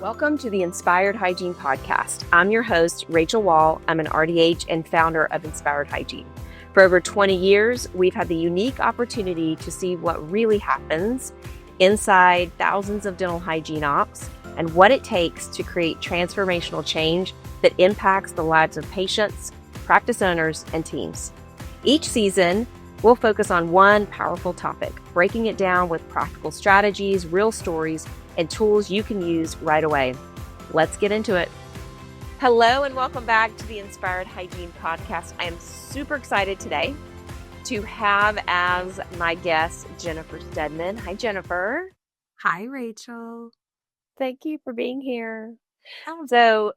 Welcome to the Inspired Hygiene Podcast. I'm your host, Rachel Wall. I'm an RDH and founder of Inspired Hygiene. For over 20 years, we've had the unique opportunity to see what really happens inside thousands of dental hygiene ops and what it takes to create transformational change that impacts the lives of patients, practice owners, and teams. Each season, we'll focus on one powerful topic, breaking it down with practical strategies, real stories, and tools you can use right away. Let's get into it. Hello, and welcome back to the Inspired Hygiene Podcast. I am super excited today to have as my guest Jennifer Steadman. Hi, Jennifer. Hi, Rachel. Thank you for being here. So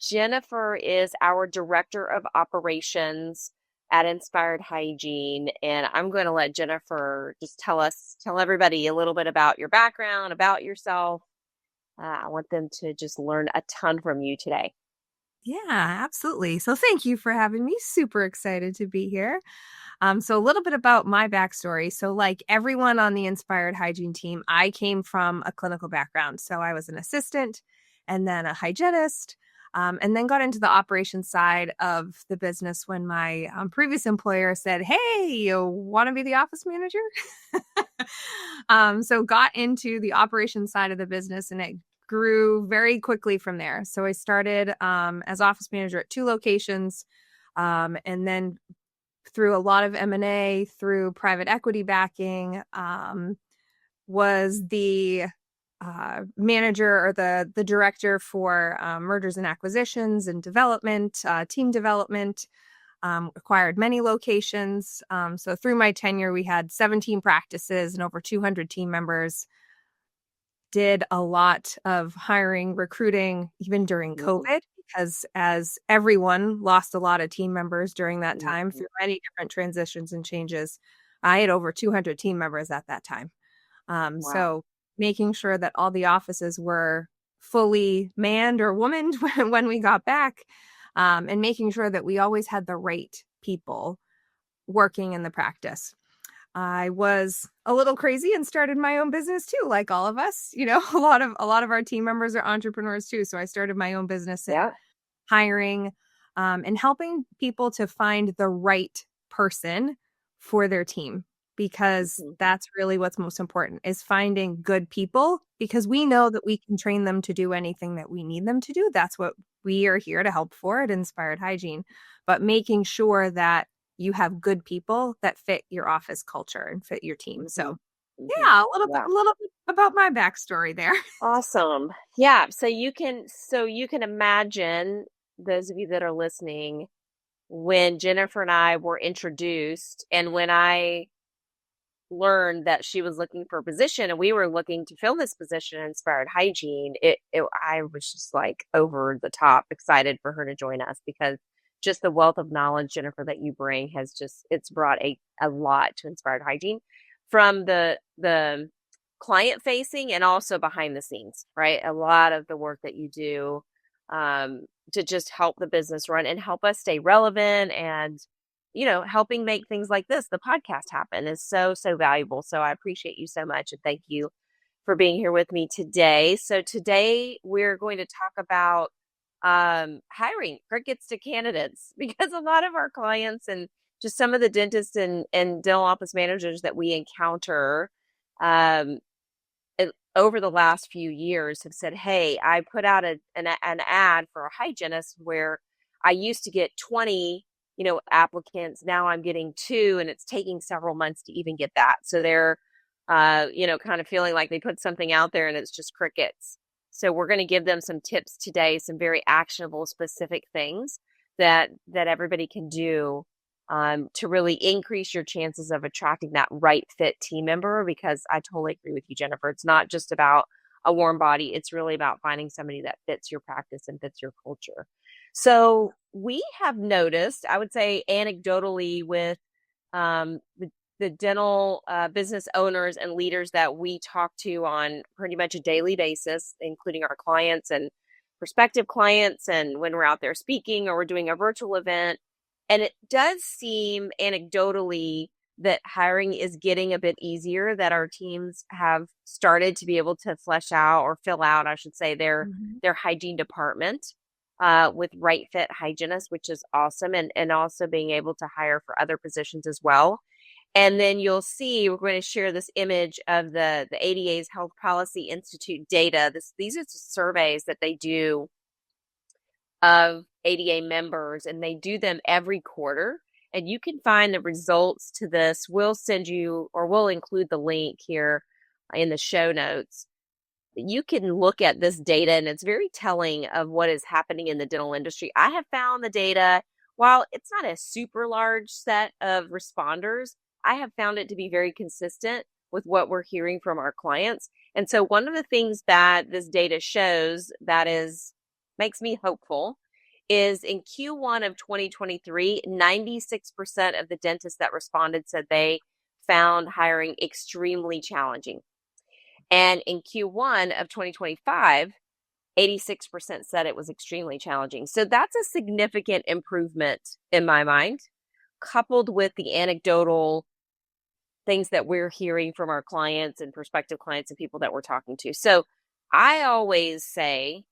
Jennifer is our Director of Operations at Inspired Hygiene, and I'm going to let Jennifer just tell everybody a little bit about your background, about yourself. I want them to just learn a ton from you today. Yeah, absolutely. So thank you for having me. Super excited to be here. So a little bit about my backstory. So like everyone on the Inspired Hygiene team, I came from a clinical background. So I was an assistant and then a hygienist. And then got into the operations side of the business when my previous employer said, "Hey, you want to be the office manager?" So got into the operations side of the business, and it grew very quickly from there. So I started as office manager at 2 locations, and then through a lot of M&A, through private equity backing, was the manager or the director for mergers and acquisitions and development, team development, acquired many locations. So through my tenure, we had 17 practices and over 200 team members. Did a lot of hiring, recruiting, even during COVID, because as everyone lost a lot of team members during that time through many different transitions and changes, I had over 200 team members at that time. Wow. So making sure that all the offices were fully manned or womaned when we got back, and making sure that we always had the right people working in the practice. I was a little crazy and started my own business too, like all of us. You know, a lot of our team members are entrepreneurs too. So I started my own business, hiring, and helping people to find the right person for their team. Because that's really what's most important, is finding good people, because we know that we can train them to do anything that we need them to do. That's what we are here to help for at Inspired Hygiene. But making sure that you have good people that fit your office culture and fit your team. So yeah, a little bit about my backstory there. Awesome. Yeah. So you can imagine, those of you that are listening, when Jennifer and I were introduced and when I learned that she was looking for a position and we were looking to fill this position in Inspired Hygiene, I was just like over the top excited for her to join us, because just the wealth of knowledge, Jennifer, that you bring it's brought a lot to Inspired Hygiene, from the client facing and also behind the scenes, right? A lot of the work that you do to just help the business run and help us stay relevant, and helping make things like this, the podcast, happen is so valuable. So I appreciate you so much, and thank you for being here with me today. So today we're going to talk about hiring crickets to candidates, because a lot of our clients and just some of the dentists and dental office managers that we encounter over the last few years have said, "Hey, I put out an ad for a hygienist where I used to get 20 applicants. Now I'm getting 2, and it's taking several months to even get that." So they're, kind of feeling like they put something out there and it's just crickets. So we're going to give them some tips today, some very actionable, specific things that everybody can do to really increase your chances of attracting that right fit team member. Because I totally agree with you, Jennifer. It's not just about a warm body. It's really about finding somebody that fits your practice and fits your culture. So we have noticed, I would say anecdotally, with the dental business owners and leaders that we talk to on pretty much a daily basis, including our clients and prospective clients, and when we're out there speaking or we're doing a virtual event. And it does seem anecdotally that hiring is getting a bit easier, that our teams have started to be able to flesh out or fill out, I should say, Mhm. their hygiene department with right fit hygienists, which is awesome. And also being able to hire for other positions as well. And then you'll see, we're going to share this image of the ADA's Health Policy Institute data. These are surveys that they do of ADA members, and they do them every quarter. And you can find the results to this. We'll send you, or we'll include the link here in the show notes. You can look at this data, and it's very telling of what is happening in the dental industry. I have found the data, while it's not a super large set of responders, I have found it to be very consistent with what we're hearing from our clients. And so one of the things that this data shows that is makes me hopeful is in Q1 of 2023, 96% of the dentists that responded said they found hiring extremely challenging. And in Q1 of 2025, 86% said it was extremely challenging. So that's a significant improvement in my mind, coupled with the anecdotal things that we're hearing from our clients and prospective clients and people that we're talking to. So I always say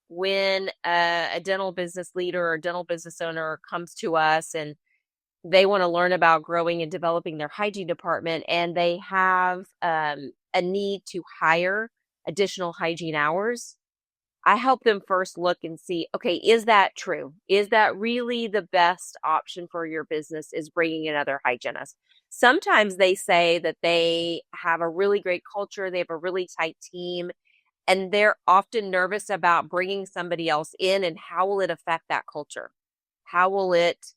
when a dental business leader or dental business owner comes to us and they want to learn about growing and developing their hygiene department, and they have a need to hire additional hygiene hours, I help them first look and see, okay, is that true? Is that really the best option for your business, is bringing another hygienist? Sometimes they say that they have a really great culture, they have a really tight team, and they're often nervous about bringing somebody else in, and how will it affect that culture? How will it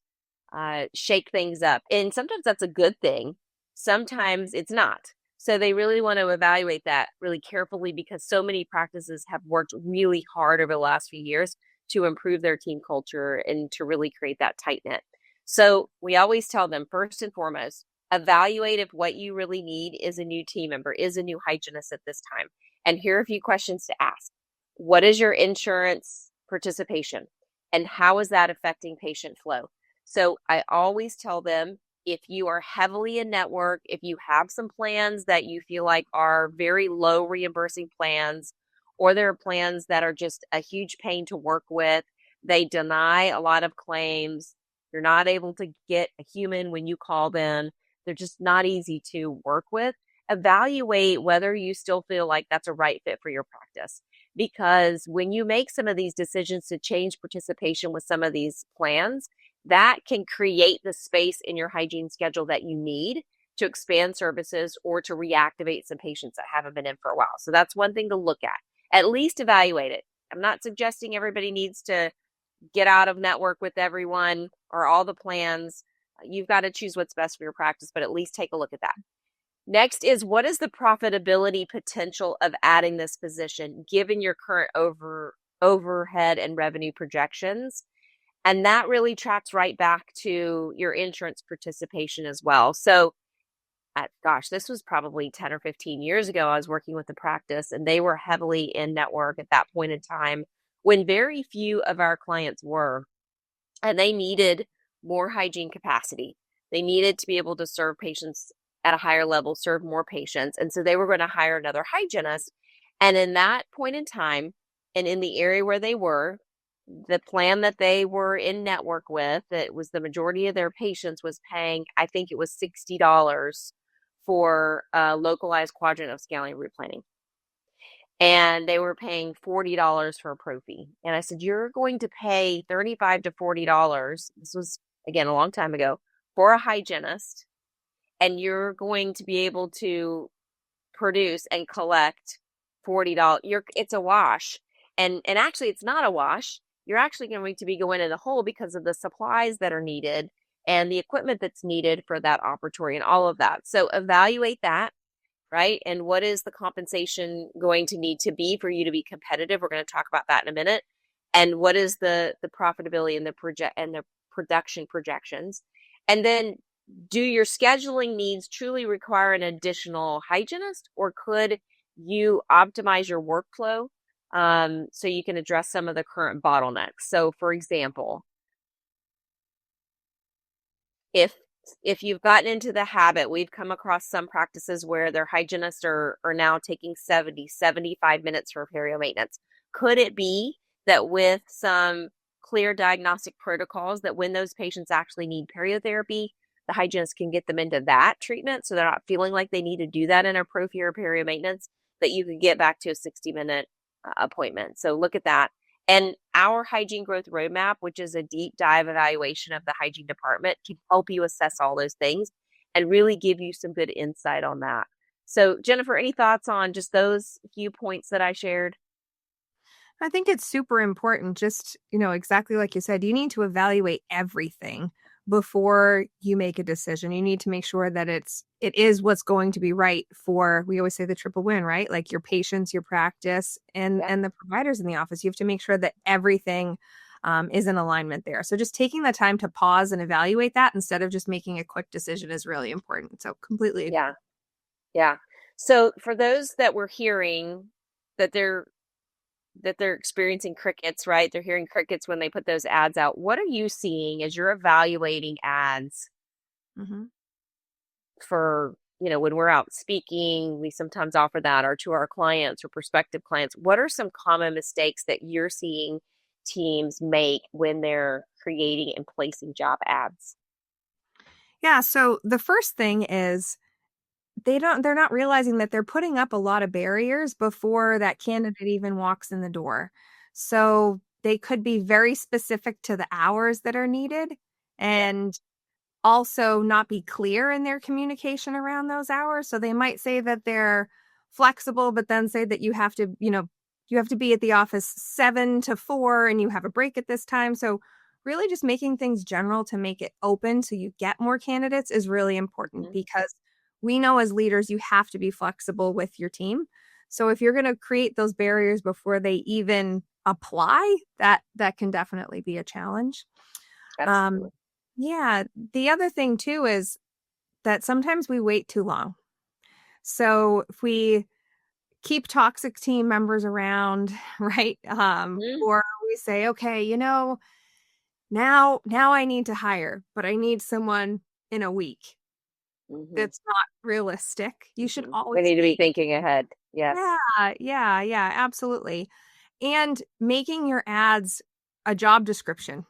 shake things up? And sometimes that's a good thing. Sometimes it's not. So they really want to evaluate that really carefully, because so many practices have worked really hard over the last few years to improve their team culture and to really create that tight knit. So we always tell them, first and foremost, evaluate if what you really need is a new team member, is a new hygienist at this time. And here are a few questions to ask. What is your insurance participation? And how is that affecting patient flow? So I always tell them, if you are heavily in network, if you have some plans that you feel like are very low reimbursing plans, or there are plans that are just a huge pain to work with, they deny a lot of claims, you're not able to get a human when you call them, they're just not easy to work with, evaluate whether you still feel like that's a right fit for your practice. Because when you make some of these decisions to change participation with some of these plans, that can create the space in your hygiene schedule that you need to expand services or to reactivate some patients that haven't been in for a while. So that's one thing to look at least evaluate it. I'm not suggesting everybody needs to get out of network with everyone or all the plans. You've got to choose what's best for your practice, but at least take a look at that. Next is, what is the profitability potential of adding this position given your current overhead and revenue projections? And that really tracks right back to your insurance participation as well. So, gosh, this was probably 10 or 15 years ago. I was working with the practice, and they were heavily in network at that point in time when very few of our clients were. And they needed more hygiene capacity. They needed to be able to serve patients at a higher level, serve more patients. And so they were going to hire another hygienist. And in that point in time, and in the area where they were, the plan that they were in network with, that was the majority of their patients, was paying, I think it was $60 for a localized quadrant of scaling replanning. And they were paying $40 for a prophy. And I said, you're going to pay $35 to $40. This was, again, a long time ago, for a hygienist. And you're going to be able to produce and collect $40. It's a wash. And actually, it's not a wash. You're actually going to be going in the hole because of the supplies that are needed and the equipment that's needed for that operatory and all of that. So evaluate that, right? And what is the compensation going to need to be for you to be competitive? We're going to talk about that in a minute. And what is the profitability and the production projections? And then, do your scheduling needs truly require an additional hygienist, or could you optimize your workflow so you can address some of the current bottlenecks? So, for example, if if you've gotten into the habit, we've come across some practices where their hygienists are now taking 75 minutes for perio maintenance. Could it be that with some clear diagnostic protocols that when those patients actually need periotherapy, the hygienist can get them into that treatment so they're not feeling like they need to do that in a prophy or perio maintenance, that you could get back to a 60-minute appointment. So look at that. And our hygiene growth roadmap, which is a deep dive evaluation of the hygiene department, can help you assess all those things and really give you some good insight on that. So, Jennifer, any thoughts on just those few points that I shared? I think it's super important, just, exactly like you said, you need to evaluate everything before you make a decision. You need to make sure that it is what's going to be right for, we always say the triple win, right? Like your patients, your practice, and Yeah. and the providers in the office. You have to make sure that everything is in alignment there. So just taking the time to pause and evaluate that instead of just making a quick decision is really important. So completely agree. Yeah. Yeah. So for those that were hearing that they're experiencing crickets, right? They're hearing crickets when they put those ads out. What are you seeing as you're evaluating ads Mm-hmm. for, when we're out speaking, we sometimes offer that or to our clients or prospective clients. What are some common mistakes that you're seeing teams make when they're creating and placing job ads? Yeah, so the first thing is they're not realizing that they're putting up a lot of barriers before that candidate even walks in the door. So they could be very specific to the hours that are needed Yeah. and also not be clear in their communication around those hours. So they might say that they're flexible, but then say that you have to be at the office 7 to 4 and you have a break at this time. So really just making things general to make it open so you get more candidates is really important Mhm. because we know as leaders you have to be flexible with your team. So if you're going to create those barriers before they even apply, that can definitely be a challenge. Um, Absolutely. yeah, the other thing too is that sometimes we wait too long. So if we keep toxic team members around, right? Mm-hmm. Or we say, okay, now I need to hire, but I need someone in a week. Mm-hmm. That's not realistic. You should We always need to be be. thinking ahead. Yes. Yeah, absolutely. And making your ads a job description.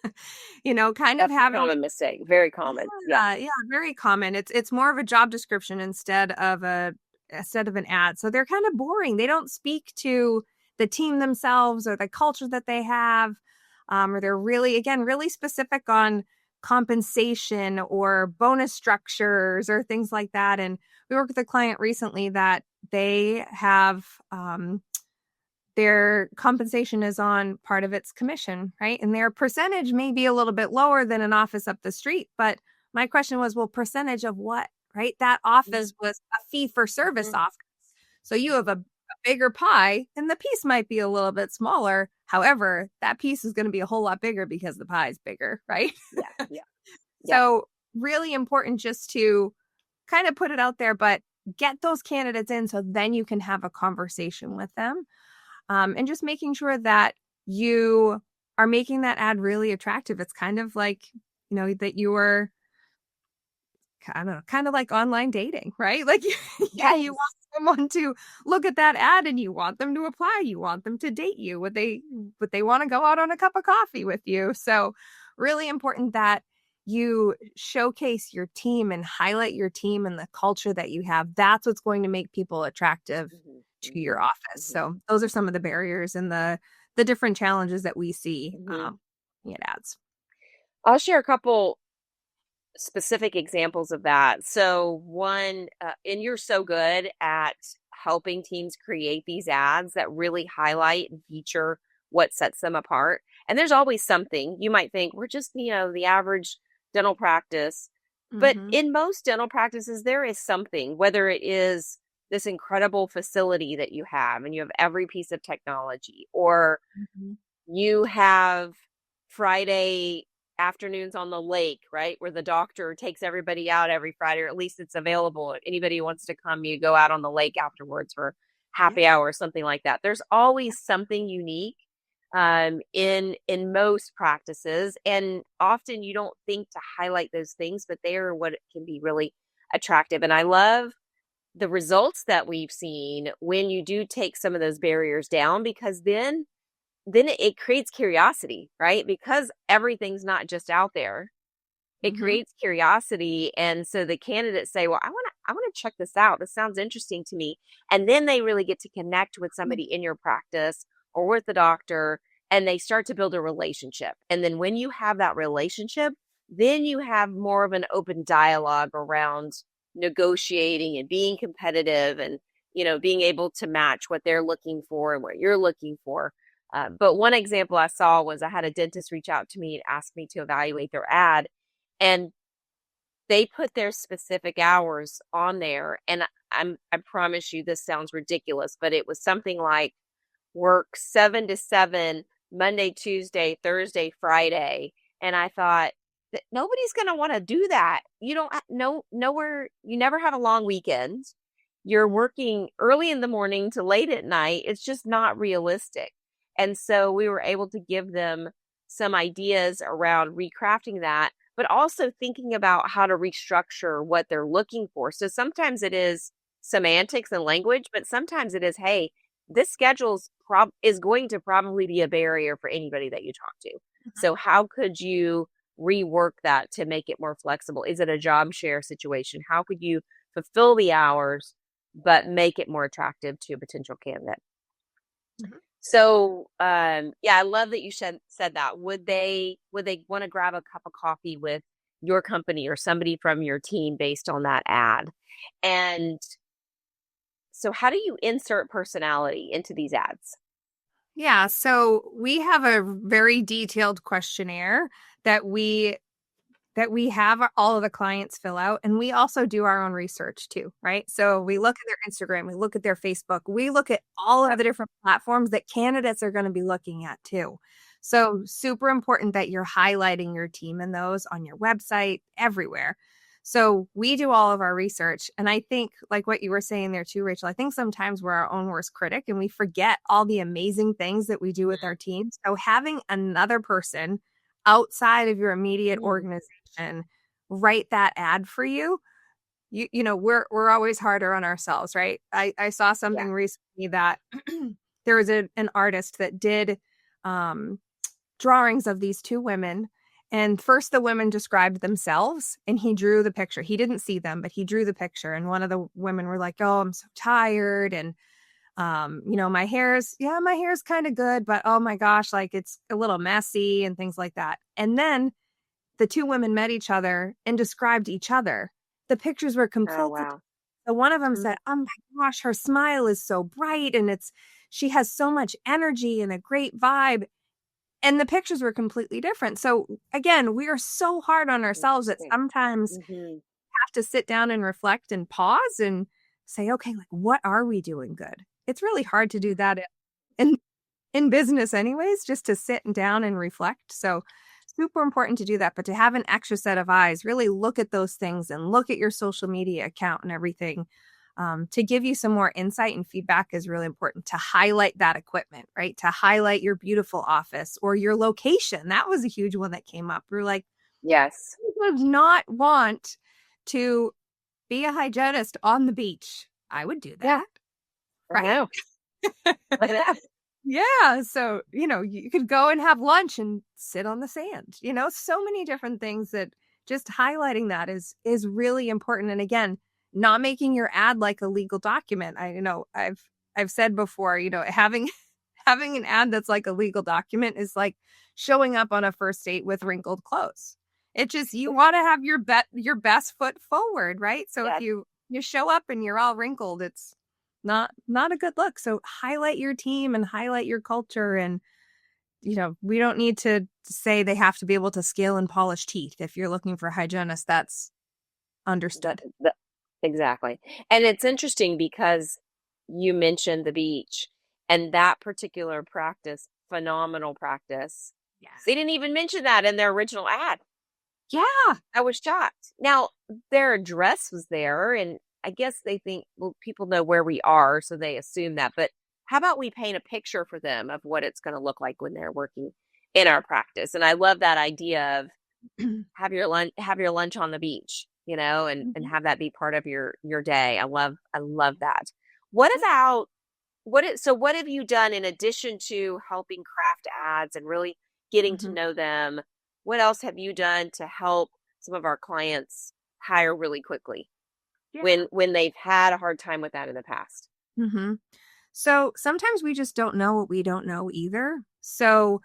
Kind of That's a having. common mistake. Very common. Yeah. Yeah, very common. It's more of a job description instead of an ad. So they're kind of boring. They don't speak to the team themselves or the culture that they have. Or they're really, again, really specific on compensation or bonus structures or things like that. And we worked with a client recently that they have their compensation is on part of its commission, right? And their percentage may be a little bit lower than an office up the street. But my question was, well, percentage of what, right? That office was a fee for service Mm-hmm. office. So you have a bigger pie and the piece might be a little bit smaller. However, that piece is going to be a whole lot bigger because the pie is bigger, right? Yeah. Yeah. Yeah. So really important just to kind of put it out there, but get those candidates in so then you can have a conversation with them and just making sure that you are making that ad really attractive. It's kind of like, that you are kind of like online dating, right? Like, yeah, you Yes. want someone to look at that ad and you want them to apply. You want them to date you. Would they want to go out on a cup of coffee with you? So, really important that you showcase your team and highlight your team and the culture that you have. That's what's going to make people attractive Mm-hmm. to Mm-hmm. your office. Mm-hmm. So, those are some of the barriers and the different challenges that we see Mm-hmm. in ads. I'll share a couple specific examples of that. So, one, and you're so good at helping teams create these ads that really highlight and feature what sets them apart. And there's always something you might think we're just, the average dental practice. But Mm-hmm. in most dental practices, there is something, whether it is this incredible facility that you have and you have every piece of technology, or Mm-hmm. you have Friday afternoons on the lake, right? Where the doctor takes everybody out every Friday, or at least it's available. If anybody who wants to come, you go out on the lake afterwards for Yeah. happy hour or something like that. There's always something unique in most practices. And often you don't think to highlight those things, but they are what can be really attractive. And I love the results that we've seen when you do take some of those barriers down, because then it creates curiosity, right? Because everything's not just out there. It Mm-hmm. creates curiosity, and so the candidates say, well, I want to check this out, this sounds interesting to me. And then they really get to connect with somebody in your practice or with the doctor, and they start to build a relationship. And then when you have that relationship, then you have more of an open dialogue around negotiating and being competitive, and being able to match what they're looking for and what you're looking for. But one example I saw was, I had a dentist reach out to me and ask me to evaluate their ad, and they put their specific hours on there. And I promise you, this sounds ridiculous, but it was something like work 7 to 7, Monday, Tuesday, Thursday, Friday. And I thought that nobody's going to want to do that. You don't know nowhere. You never have a long weekend. You're working early in the morning to late at night. It's just not realistic. And so we were able to give them some ideas around recrafting that, but also thinking about how to restructure what they're looking for. So sometimes it is semantics and language, but sometimes it is, hey, this is going to probably be a barrier for anybody that you talk to. So how could you rework that to make it more flexible? Is it a job share situation? How could you fulfill the hours but make it more attractive to a potential candidate? Mm-hmm. So, yeah, I love that you said that. Would they want to grab a cup of coffee with your company or somebody from your team based on that ad? And so how do you insert personality into these ads? Yeah, so we have a very detailed questionnaire that we have all of the clients fill out, and we also do our own research too, right? So we look at their Instagram, we look at their Facebook, we look at all of the different platforms that candidates are going to be looking at too. So super important that you're highlighting your team in those on your website, everywhere. So we do all of our research. And I think, like what you were saying there too, Rachel, I think sometimes we're our own worst critic and we forget all the amazing things that we do with our team. So having another person outside of your immediate Mm, organization write that ad for you, we're always harder on ourselves, right? I saw yeah. something recently that there was an artist that did um drawings of these two women. And first, the women described themselves and he drew the picture. He didn't see them, but he drew the picture. And one of the women were like, oh, I'm so tired. And, my hair's kind of good, but oh my gosh, like it's a little messy and things like that. And then the two women met each other and described each other. The pictures were Oh, completely. wow. So one of them Mm, said, oh my gosh, her smile is so bright and she has so much energy and a great vibe, and the pictures were completely different. So again, we are so hard on ourselves that interesting. sometimes Hmm. have to sit down and reflect and pause and say, okay, like what are we doing good? It's really hard to do that in in business anyways, just to sit down and reflect. So super important to do that, but to have an extra set of eyes, really look at those things and look at your social media account and everything. To give you some more insight and feedback is really important, to highlight that equipment, right? To highlight your beautiful office or your location. That was a huge one that came up. We're like, Yes. who would not want to be a hygienist on the beach? I would do Yeah, that, I right? know. I know. Yeah. So, you could go and have lunch and sit on the sand, so many different things that just highlighting that is really important. And again, not making your ad like a legal document. I've said before, having having an ad that's like a legal document is like showing up on a first date with wrinkled clothes. It just, you want to have your best foot forward, right? So if Yes. you show up and you're all wrinkled, it's not a good look. So highlight your team and highlight your culture. And we don't need to say they have to be able to scale and polish teeth. If you're looking for a hygienist, that's understood. Exactly. And it's interesting because you mentioned the beach, and that particular practice, phenomenal practice. Yes. They didn't even mention that in their original ad. Yeah. I was shocked. Now, their address was there, and I guess they think, well, people know where we are, so they assume that. But how about we paint a picture for them of what it's going to look like when they're working in our practice? And I love that idea of have your lunch on the beach, and Mhm. have that be part of your day. I love that. What Yeah. about what have you done in addition to helping craft ads and really getting to Mhm. know them? What else have you done to help some of our clients hire really quickly Yeah. when they've had a hard time with that in the past? hmm So sometimes we just don't know what we don't know either. So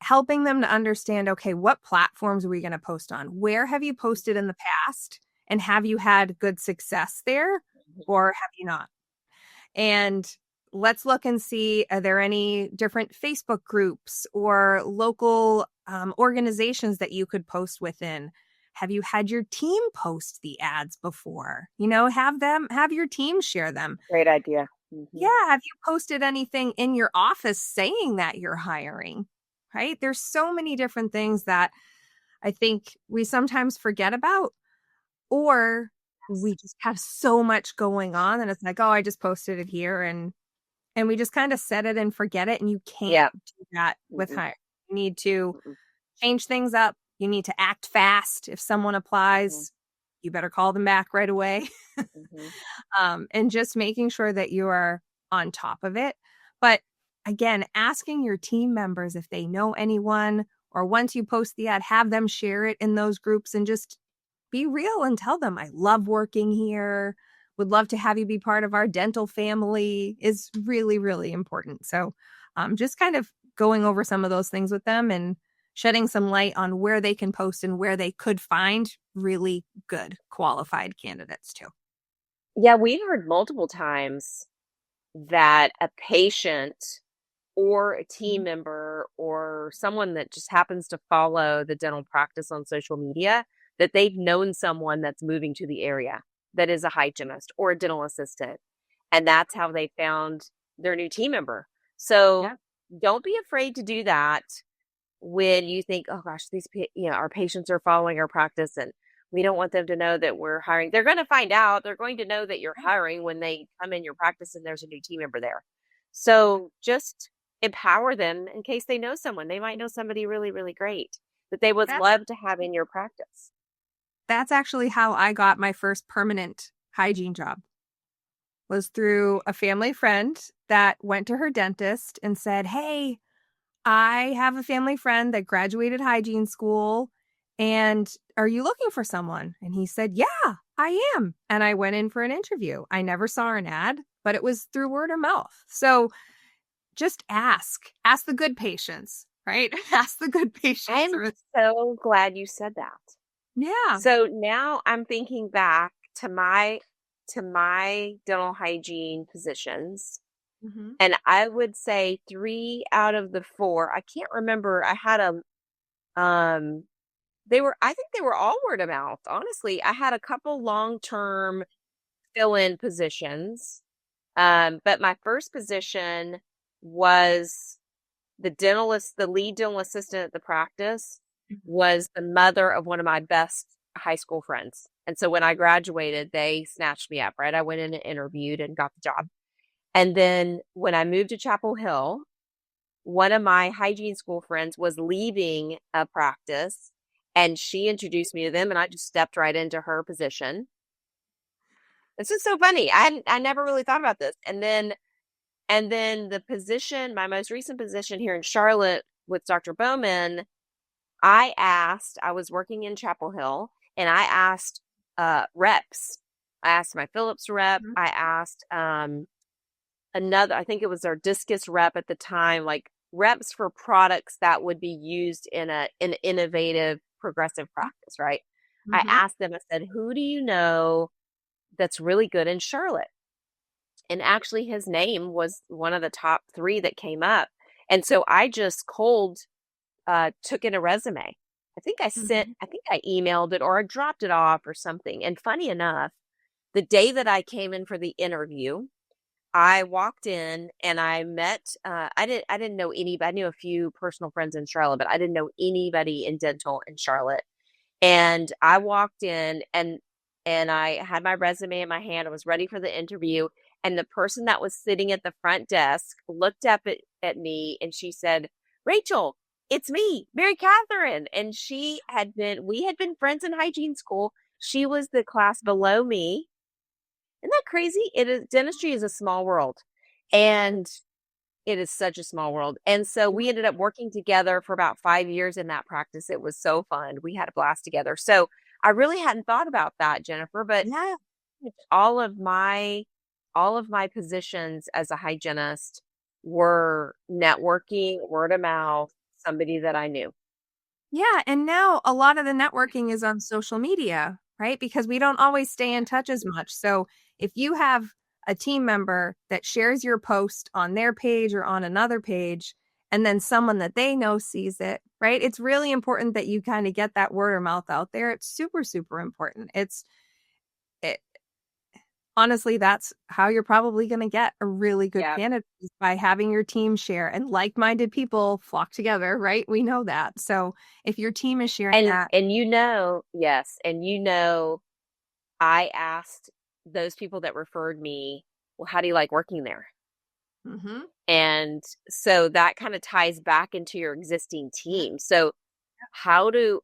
helping them to understand, okay, what platforms are we going to post on? Where have you posted in the past? And have you had good success there or have you not? And let's look and see, are there any different Facebook groups or local organizations that you could post within? Have you had your team post the ads before? Have your team share them. Great idea. Hmm. Yeah. Have you posted anything in your office saying that you're hiring? Right. There's so many different things that I think we sometimes forget about, or we just have so much going on and it's like, oh, I just posted it here and we just kind of set it and forget it. And you can't Yeah. do that with Mm-mm, hire. You need to mm-mm, change things up. You need to act fast. If someone mm-hmm, applies, you better call them back right away. mm-hmm. And just making sure that you are on top of it. But again, asking your team members if they know anyone, or once you post the ad, have them share it in those groups and just be real and tell them, I love working here. Would love to have you be part of our dental family is really, really important. So just kind of going over some of those things with them and shedding some light on where they can post and where they could find really good qualified candidates too. Yeah, we've heard multiple times that a patient or a team Mhm. member or someone that just happens to follow the dental practice on social media, that they've known someone that's moving to the area that is a hygienist or a dental assistant. And that's how they found their new team member. So Yeah. don't be afraid to do that when you think, oh gosh, our patients are following our practice and we don't want them to know that we're hiring. They're going to find out. They're going to know that you're hiring when they come in your practice and there's a new team member there. So just empower them in case they know someone. They might know somebody really, really great that they would That's love to have in your practice. that's actually how I got my first permanent hygiene job. Was through a family friend that went to her dentist and said, "Hey, I have a family friend that graduated hygiene school and are you looking for someone?" And he said, "Yeah, I am." And I went in for an interview. I never saw an ad, but it was through word of mouth. So just ask. Ask the good patients, right? Ask the good patients. I'm so glad you said that. Yeah. So now I'm thinking back to my dental hygiene positions. Mhm. And I would say 3 out of the 4, I can't remember, I had um, I think they were all word of mouth, honestly. I had a couple long-term fill-in positions, but my first position was the lead dental assistant at the practice was the mother of one of my best high school friends. And so when I graduated, they snatched me up, right? I went in and interviewed and got the job. And then when I moved to Chapel Hill, one of my hygiene school friends was leaving a practice and she introduced me to them and I just stepped right into her position. This is so funny. I never really thought about this. And then the position, my most recent position here in Charlotte with Dr. Bowman, I was working in Chapel Hill and I asked reps. I asked my Phillips rep. Mhm. I asked another, I think it was our discus rep at the time, like reps for products that would be used in an innovative progressive practice, right? I Mhm. asked them, I said, who do you know that's really good in Charlotte? And actually his name was one of the top 3 that came up. And so I just cold took in a resume. Mhm. I think I emailed it or I dropped it off or something. And funny enough, the day that I came in for the interview, I walked in and I met, I didn't know anybody. I knew a few personal friends in Charlotte, but I didn't know anybody in dental in Charlotte. And I walked in and and I had my resume in my hand. I was ready for the interview. And the person that was sitting at the front desk looked up at me and she said, Rachel, it's me, Mary Catherine. And we had been friends in hygiene school. She was the class below me. Isn't that crazy? Dentistry is a small world. And it is such a small world. And so we ended up working together for about 5 years in that practice. It was so fun. We had a blast together. So I really hadn't thought about that, Jennifer, but Yeah. all of my positions as a hygienist were networking, word of mouth, somebody that I knew. Yeah. And now a lot of the networking is on social media, right? Because we don't always stay in touch as much. So if you have a team member that shares your post on their page or on another page, and then someone that they know sees it, right? It's really important that you kind of get that word of mouth out there. It's super, super important. It, honestly, that's how you're probably going to get a really good Yeah. candidate, is by having your team share, and like-minded people flock together, right? We know that. So if your team is sharing that. And yes, and I asked those people that referred me, well, how do you like working there? Mm-hmm. And so that kind of ties back into your existing team. So how do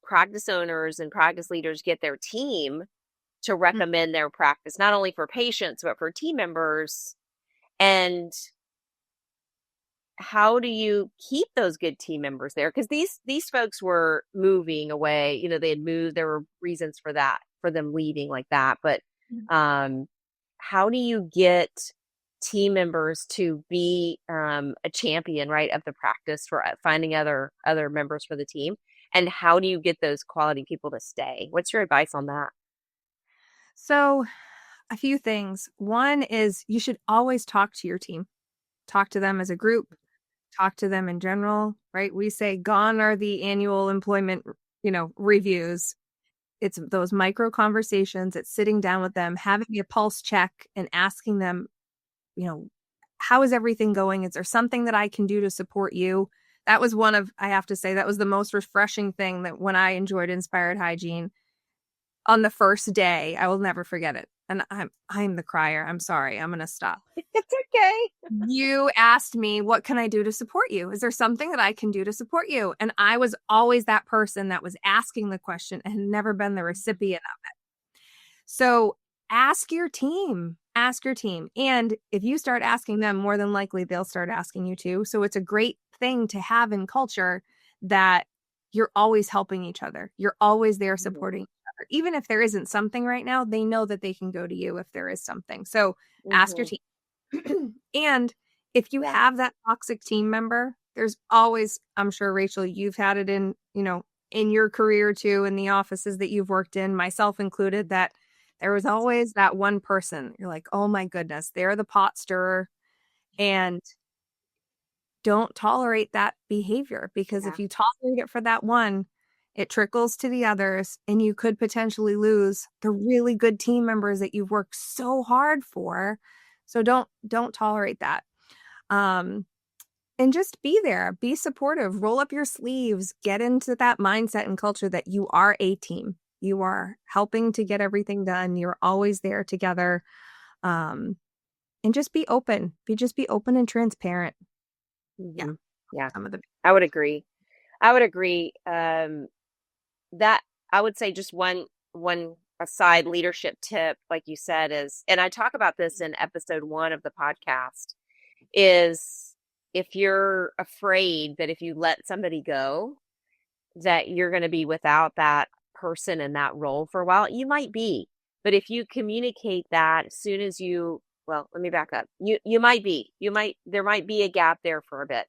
practice owners and practice leaders get their team to recommend their practice, not only for patients, but for team members? And how do you keep those good team members there? Because these folks were moving away. They had moved. There were reasons for that, for them leaving like that. But um, how do you get team members to be a champion, right, of the practice for finding other members for the team? And how do you get those quality people to stay? What's your advice on that? So a few things. One is you should always talk to your team. Talk to them as a group, talk to them in general, right? We say gone are the annual employment, reviews. It's those micro conversations. It's sitting down with them, having a pulse check and asking them, you know, how is everything going? Is there something that I can do to support you? That was I have to say, that was the most refreshing thing, that when I enjoyed Inspired Hygiene on the first day, I will never forget it. And I'm the crier. I'm sorry. I'm going to stop. It's okay. You asked me, what can I do to support you? Is there something that I can do to support you? And I was always that person that was asking the question and had never been the recipient of it. So ask your team. Ask your team. And if you start asking them, more than likely they'll start asking you too. So it's a great thing to have in culture, that you're always helping each other. You're always there supporting each other. Even if there isn't something right now, they know that they can go to you if there is something. So ask your Mm-hmm. team. And if you have that toxic team member, there's always, I'm sure, Rachel, you've had it in your career too, in the offices that you've worked in, myself included, that there was always that one person. You're like, oh my goodness, they're the pot stirrer. And don't tolerate that behavior, because Yeah. if you tolerate it for that one, it trickles to the others, and you could potentially lose the really good team members that you've worked so hard for. So don't tolerate that. Um, and just be there, be supportive, roll up your sleeves, get into that mindset and culture that you are a team. You are helping to get everything done. You're always there together. Um, and just be open. Be open and transparent. Yeah. Mm-hmm. Yeah, Some of the I would agree. I would agree. That I would say just one aside leadership tip, like you said, is, and I talk about this in episode 1 of the podcast, is if you're afraid that if you let somebody go, that you're going to be without that person in that role for a while, you might be. But if you communicate that as soon as well, let me back up. There might be a gap there for a bit,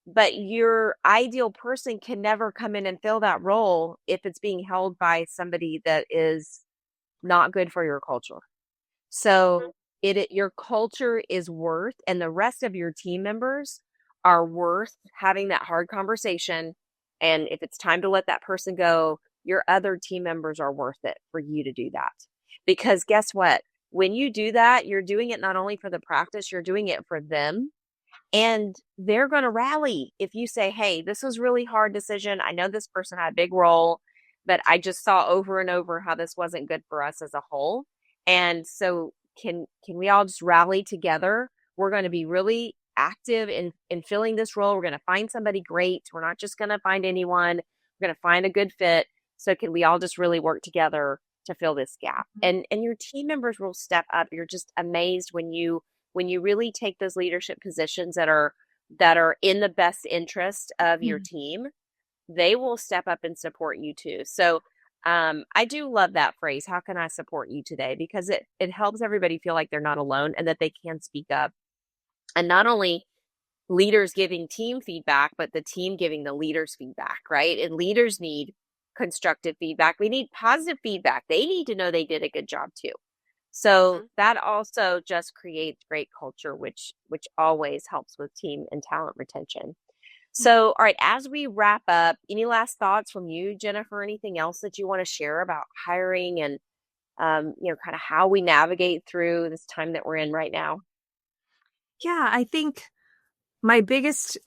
but your ideal person can never come in and fill that role if it's being held by somebody that is not good for your culture. So your culture is worth, and the rest of your team members are worth having that hard conversation. And if it's time to let that person go, your other team members are worth it for you to do that. Because guess what? When you do that, you're doing it not only for the practice, you're doing it for them. And they're going to rally if you say, hey, this was a really hard decision. I know this person had a big role. but I just saw over and over how this wasn't good for us as a whole. And so can we all just rally together? We're going to be really active in filling this role. We're going to find somebody great. We're not just going to find anyone. We're going to find a good fit. So can we all just really work together to fill this gap? And your team members will step up. You're just amazed when you really take those leadership positions that are in the best interest of your team. They will step up and support you too. So I do love that phrase. How can I support you today? Because it helps everybody feel like they're not alone and that they can speak up. And not only leaders giving team feedback, but the team giving the leaders feedback, right? And leaders need constructive feedback. We need positive feedback. They need to know they did a good job too. So that also just creates great culture, which always helps with team and talent retention. So, all right, as we wrap up, any last thoughts from you, Jennifer? Anything else that you want to share about hiring and, kind of how we navigate through this time that we're in right now? Yeah, I think my biggest,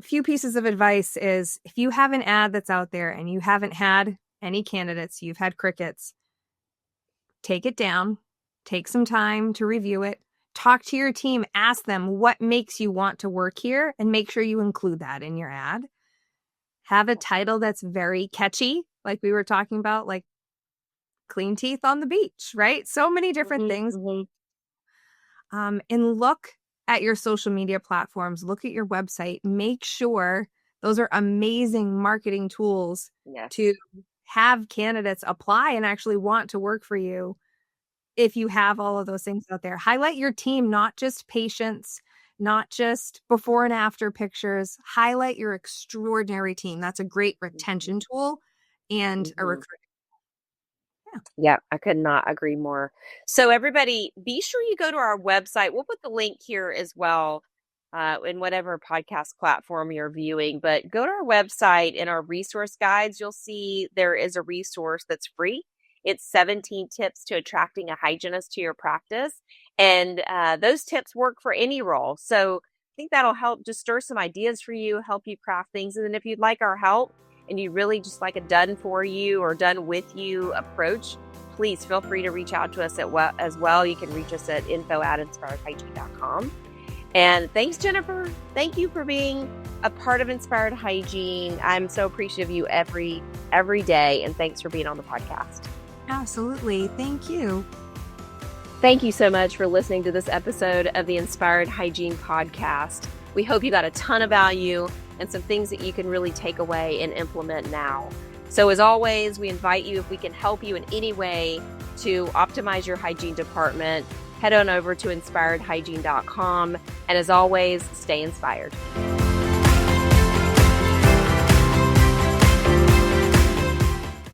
few pieces of advice is if you have an ad that's out there and you haven't had any candidates, you've had crickets, take it down, take some time to review it, talk to your team, ask them what makes you want to work here, and make sure you include that in your ad. Have a title that's very catchy, like we were talking about, like clean teeth on the beach, right? So many different things. And look at your social media platforms, look at your website, make sure those are amazing marketing tools to have candidates apply and actually want to work for you. If you have all of those things out there, highlight your team, not just patients, not just before and after pictures, highlight your extraordinary team. That's a great retention tool and a recruiting. Yeah, I could not agree more. So everybody, be sure you go to our website. We'll put the link here as well in whatever podcast platform you're viewing, but go to our website. In our resource guides, you'll see there is a resource that's free. It's 17 tips to attracting a hygienist to your practice. And those tips work for any role. So I think that'll help just stir some ideas for you, help you craft things. And then if you'd like our help and you really just like a done for you or done with you approach, please feel free to reach out to us as well. You can reach us at info@inspiredhygiene.com. And thanks, Jennifer. Thank you for being a part of Inspired Hygiene. I'm so appreciative of you every day. And thanks for being on the podcast. Absolutely. Thank you. Thank you so much for listening to this episode of the Inspired Hygiene podcast. We hope you got a ton of value and some things that you can really take away and implement now. So as always, we invite you, if we can help you in any way to optimize your hygiene department, head on over to inspiredhygiene.com. And as always, stay inspired.